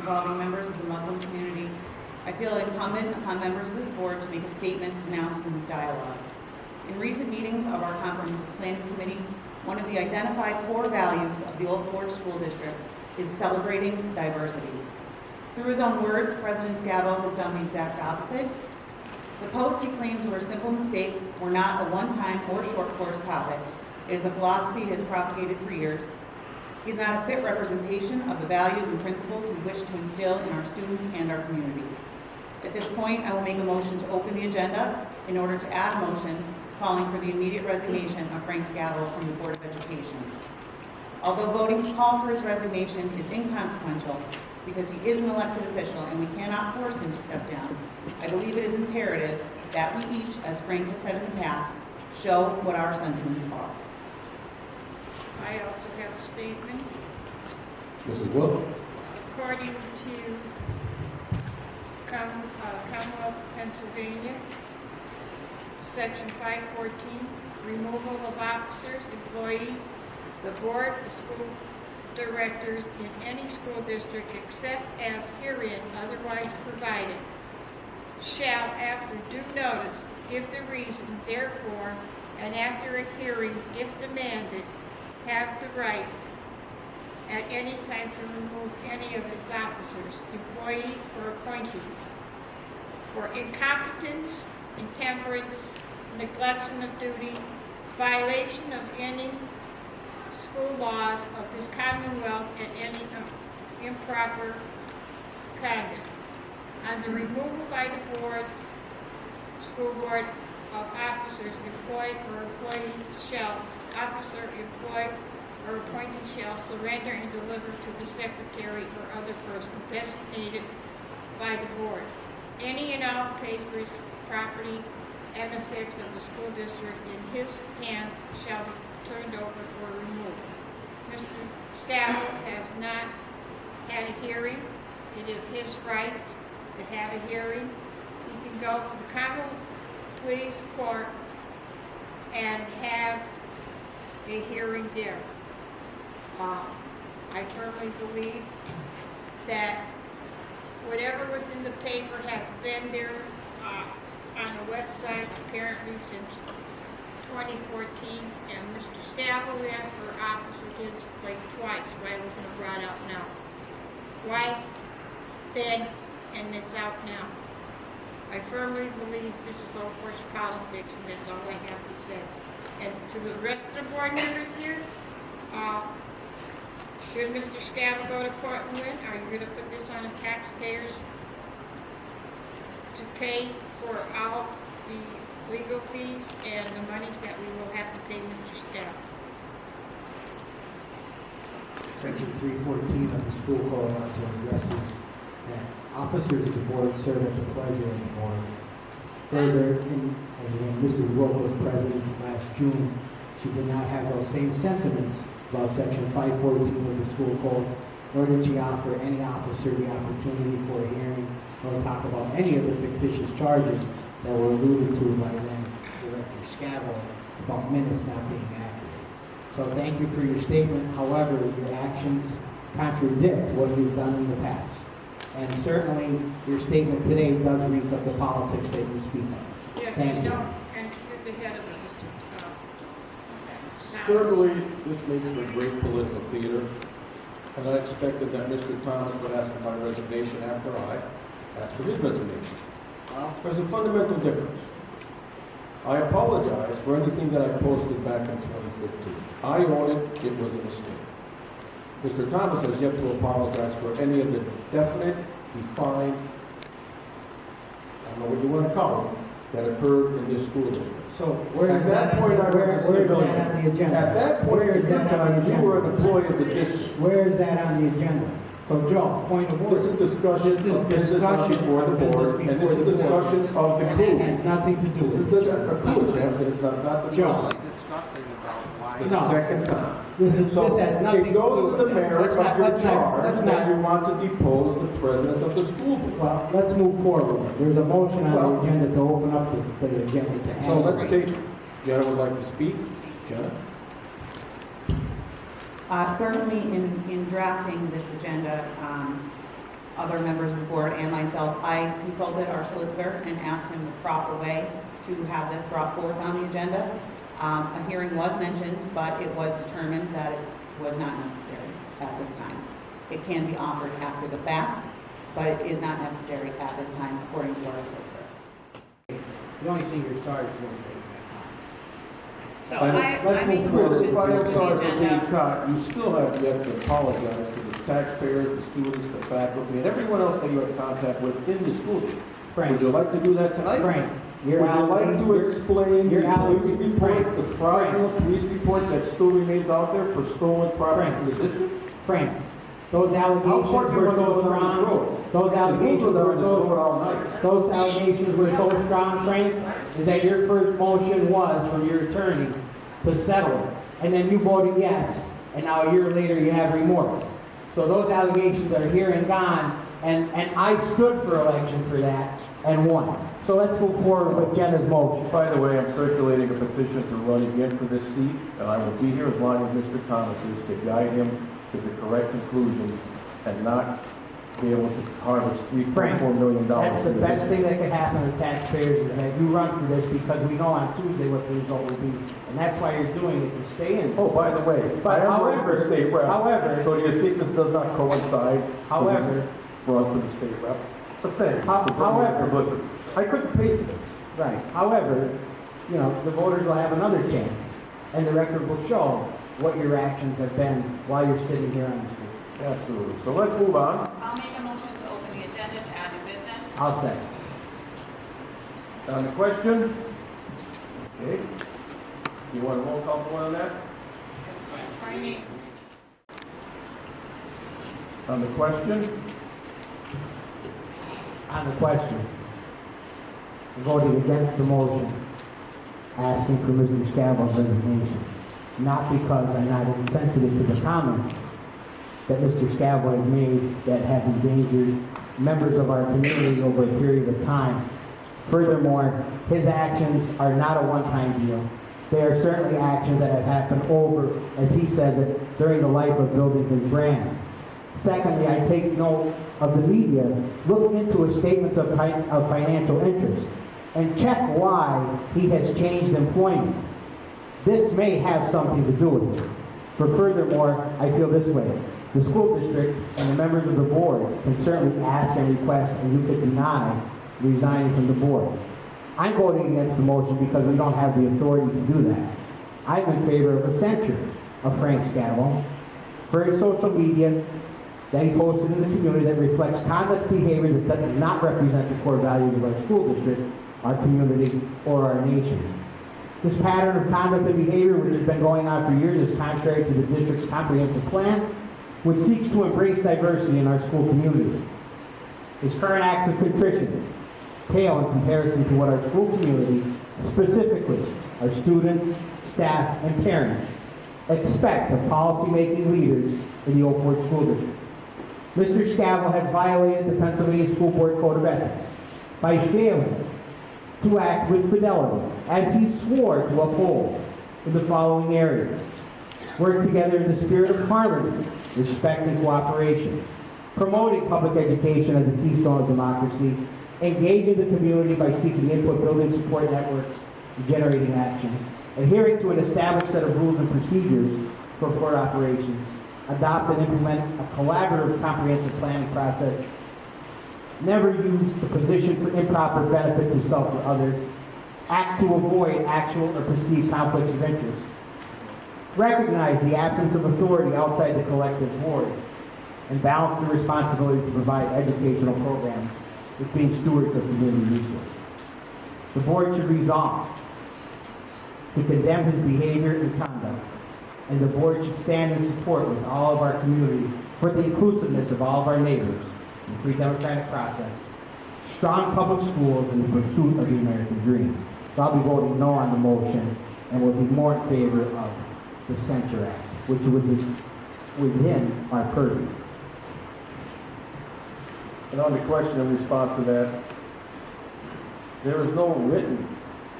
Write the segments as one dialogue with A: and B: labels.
A: involving members of the Muslim community, I feel it incumbent upon members of this board to make a statement denouncing this dialogue. In recent meetings of our comprehensive planning committee, one of the identified core values of the Old Forge School District is celebrating diversity. Through his own words, President Scavo has done the exact opposite. The posts he claimed were a simple mistake were not a one-time or short-course topic. It is a philosophy he has propagated for years. He is not a fit representation of the values and principles we wish to instill in our students and our community. At this point, I will make a motion to open the agenda in order to add a motion calling for the immediate resignation of Frank Scavo from the Board of Education. Although voting to call for his resignation is inconsequential because he is an elected official and we cannot force him to step down, I believe it is imperative that we each, as Frank has said in the past, show what our sentiments are.
B: I also have a statement.
C: Mrs. Wilk?
B: According to Commonwealth, Pennsylvania, Section 514, removal of officers, employees, the board of school directors in any school district except as herein otherwise provided, shall, after due notice, give the reason, therefore, and after a hearing, if demanded, have the right at any time to remove any of its officers, employees, or appointees for incompetence, intemperance, neglection of duty, violation of any school laws of this Commonwealth, and any improper conduct. On the removal by the board, school board of officers, employed or employee shall, officer, employed, or appointee shall surrender and deliver to the secretary or other person designated by the board any and all papers, property, and effects of the school district in his hands shall be turned over for removal. Mr. Scavo has not had a hearing. It is his right to have a hearing. He can go to the common pleas court and have a hearing there. I firmly believe that whatever was in the paper has been there on the website apparently since 2014, and Mr. Scavo ran for office against like twice. Why wasn't it brought out now? Why then, and it's out now? I firmly believe this is Old Forge politics, and that's all I have to say. And to the rest of the board members here, should Mr. Scavo go to court and win, are you going to put this on the taxpayers to pay for all the legal fees and the monies that we will have to pay Mr. Scavo?
D: Section 314 of the school code also addresses that officers of the board serve at the pleasure of the board. Further, as when Mrs. Wilk was president last June, she did not have those same sentiments about Section 514 of the school code, nor did she offer any officer the opportunity for a hearing or talk about any of the fictitious charges that were alluded to by then Director Scavo about minutes not being accurate. So thank you for your statement. However, your actions contradict what you've done in the past. And certainly, your statement today does reek of the politics that you speak of.
B: Yes,
D: Thank
B: you
D: you.
B: don't, and you're the head of it, Mr.
C: Certainly, this makes for great political theater, and I expected that Mr. Thomas would ask for my resignation after I asked for his resignation. There's a fundamental difference. I apologize for anything that I posted back in 2015. I own it, it was a mistake. Mr. Thomas has yet to apologize for any of the definite, defined, I don't know what you want to call them, that occurred in this school district.
D: So where is that on the agenda?
C: At that point in time, you were an employee of the district.
D: Where is that on the agenda? So Joe, point of order.
C: This is discussion of business before the board, and this is discussion of the
D: And
C: crew.
D: it has nothing to do
C: This is
D: with
C: the
D: it.
C: crew, Jeff, it's not the
D: Joe.
E: discussing about why.
C: The
D: No.
C: second time.
D: This has nothing to
C: It
D: do
C: goes
D: with
C: to the
D: it.
C: merit
D: Let's
C: of
D: not-
C: your
D: let's not-
C: charge
D: let's
C: that
D: not-
C: you want to depose the president of the school board.
D: Well, let's move forward. There's a motion on
C: Well-
D: the agenda to open up the agenda to
C: So let's
D: anybody.
C: take, Jenna would like to speak. Jenna?
A: Certainly in drafting this agenda, other members of the board and myself, I consulted our solicitor and asked him the proper way to have this brought forth on the agenda. A hearing was mentioned, but it was determined that it was not necessary at this time. It can be offered after the fact, but it is not necessary at this time, according to our solicitor.
D: The only thing you're sorry for is that
A: So I make a motion
C: If I
A: to
C: am
A: approve
C: sorry
A: the
C: for being
A: agenda.
C: caught, you still have yet to apologize to the taxpayers, the students, the faculty, and everyone else that you have contact with in the school district.
D: Frank.
C: Would you like to do that tonight?
D: Frank,
C: Would you like to explain
D: you're
C: the
D: out-
C: police report, the fraudulent police reports that still remains out there for stolen property
D: Frank.
C: from the district?
D: Frank, those allegations
C: How far do you
D: were
C: want to
D: so
C: go down this
D: strong.
C: road?
D: Those allegations were so
C: all night.
D: Those allegations were so strong, Frank, is that your first motion was from your attorney to settle it. And then you voted yes, and now a year later you have remorse. So those allegations are here and gone, and I stood for election for that and won. So let's move forward with Jenna's motion.
C: By the way, I'm circulating a petition to run again for this seat, and I will be here as long as Mr. Thomas is to guide him to the correct conclusion and not be able to harvest $3.4 million.
D: That's the best thing that could happen to taxpayers is that you run for this because we know on Tuesday what the result will be. And that's why you're doing it, to stay in.
C: Oh, by the way,
D: But
C: I am running for
D: however-
C: state rep.
D: however-
C: So do you think this does not coincide?
D: However-
C: Run for the state rep? It's a thing.
D: However-
C: Publicity. I couldn't pay for this.
D: Right. However, you know, the voters will have another chance, and the record will show what your actions have been while you're sitting here on the street.
C: Absolutely. So let's move on.
A: I'll make a motion to open the agenda to add new business.
D: I'll say.
C: On the question? Okay. You want a roll call vote on that?
B: Training.
C: On the question?
D: On the question, voting against the motion, asking for Mr. Scavo's resignation, not because I'm not insensitive to the comments that Mr. Scavo has made that have endangered members of our community over a period of time. Furthermore, his actions are not a one-time deal. They are certainly actions that have happened over, as he says it, during the life of building his brand. Secondly, I take note of the media looking into his statements of financial interest and check why he has changed employment. This may have something to do with it. But furthermore, I feel this way. The school district and the members of the board can certainly ask and request, and you could deny resigning from the board. I'm voting against the motion because we don't have the authority to do that. I'm in favor of a censure of Frank Scavo for his social media that he posted in the community that reflects conduct behavior that does not represent the core values of our school district, our community, or our nation. This pattern of conduct and behavior, which has been going on for years, is contrary to the district's comprehensive plan, which seeks to embrace diversity in our school community. His current acts of contrition pale in comparison to what our school community, specifically our students, staff, and parents, expect of policy-making leaders in the Oak Fork School District. Mr. Scavo has violated the Pennsylvania School Board Code of Ethics by failing to act with fidelity, as he swore to uphold in the following areas: work together in the spirit of harmony, respect, and cooperation; promoting public education as a keystone of democracy; engaging the community by seeking input, building support networks, and generating action; adhering to an established set of rules and procedures for court operations; adopt and implement a collaborative, comprehensive planning process; never use the position for improper benefit to self or others; act to avoid actual or perceived conflicts of interest; recognize the absence of authority outside the collective board; and balance the responsibility to provide educational programs with being stewards of community resources. The board should resolve to condemn his behavior and conduct, and the board should stand in support with all of our community for the inclusiveness of all of our neighbors in free democratic process, strong public schools, and the pursuit of the American dream. So I'll be voting no on the motion and will be more in favor of the Censure Act, which would be within our purview.
C: And on the question in response to that, there is no written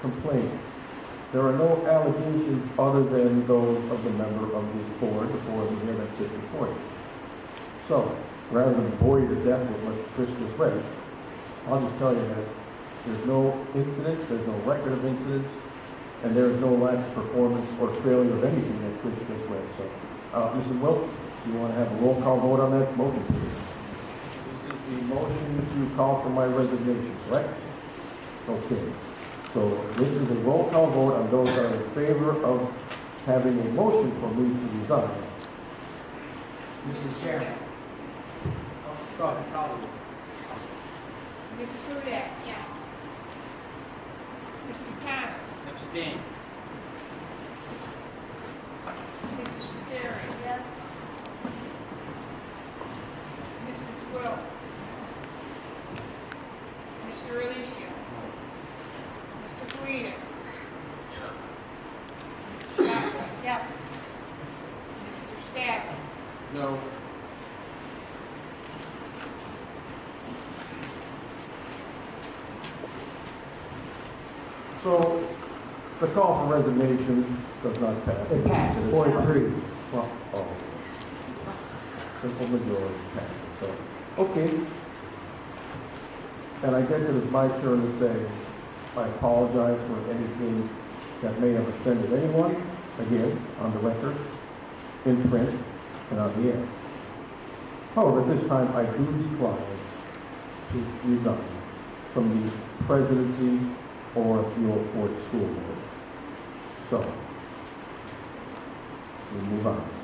C: complaint. There are no allegations other than those of the member of this board, the board here that sits before you. So, rather than bore you to death with what Chris just read, I'll just tell you that there's no incidents, there's no record of incidents, and there is no lack of performance or failure of anything that Chris just read. So, Mrs. Wilt, do you want to have a roll call vote on that motion, please? This is the motion to call for my resignation, correct? Okay. So this is a roll call vote on those that are in favor of having a motion for me to resign.
E: Mr. Chairman. Go ahead, call the roll.
B: Mrs. Hudak? Yes. Mr. Thomas?
E: Abstain.
B: Mrs. Ferry? Yes. Mrs. Wilt? Mr. Alicia? Mr. Guida? Mrs. Chapman? Yes. Mr. Scavo?
E: No.
C: So the call for resignation does not pass.
D: It passed, 4-3.
C: Well, oh. Simple majority passes. So, okay. And I guess it is my turn to say, I apologize for anything that may have offended anyone, again, on the record, in print, and on the air. However, at this time, I do decline to resign from the presidency or the Old Fort School Board. So, we move on.